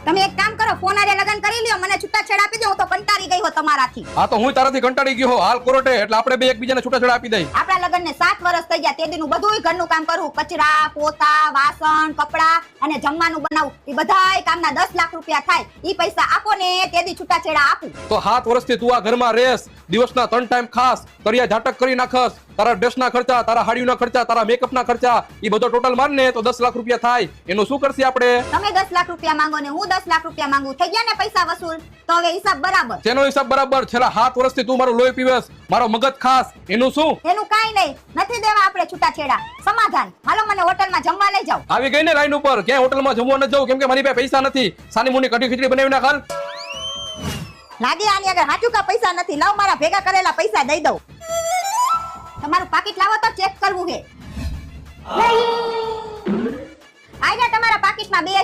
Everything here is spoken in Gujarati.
તમે એક કામ કરો, ફોન આરે લગન કરી લ્યો, મને છૂટાછેડા આપી દો, હું તો કંટાળી ગઈ હો તમારાથી. હા તો હું તારાથી કંટાળી ગયો હો હાલ કોરોટે, એટલે આપણે બે એકબીજાને છૂટાછેડા આપી દઈ. આપણા લગનને 7 વર્ષ થઈ ગયા, તે દીનું બધુંય ઘરનું કામ કરું, કચરા, પોતા, વાસણ, કપડા અને જમવાનું બનાવું. ઈ બધાય કામના 10 લાખ રૂપિયા થાય. ઈ પૈસા આપો ને તે દી છૂટાછેડા આપું. તો 7 વર્ષથી તું આ ઘરમાં રહેસ, દિવસના 3 ટાઈમ ખાસ, કરિયા ઝાટક કરી નાખસ, તારા ડ્રેસના ખર્ચા, તારા હાડીઓના ખર્ચા, તારા મેકઅપના ખર્ચા, ઈ બધો ટોટલ માર ને તો 10 લાખ રૂપિયા થાય. એનું શું કરશે આપણે? તમે 10 લાખ રૂપિયા માંગો ને હું 10 લાખ રૂપિયા માંગુ, થઈ ગયા ને પૈસા વસૂલ? તો હવે હિસાબ બરાબર. તેનો હિસાબ બરાબર. છેલ્લા 7 વર્ષથી તું મારું લોહી પીવેસ, મારો મગજ ખાસ, એનું શું? એનું કાઈ નહીં, નથી દેવા આપણે છૂટાછેડા. સમાધાન. હાલો મને હોટલમાં જમવા લઈ જાઓ. આવી ગઈ ને લાઈન ઉપર, ક્યાંય હોટલમાં જમવા ન જાઉં કેમ કે મારી પાસે પૈસા નથી. સાની મુની કઢી ખીચડી બનાવી નાખ હાલ. લાગે આની આગળ હાચું કા પૈસા નથી. લાવ મારા ભેગા કરેલા પૈસા દઈ દઉં. તમારું પાકીટ લાવો તો ચેક કરવું છે. આઈ જા, તમારા પાકીટમાં 2000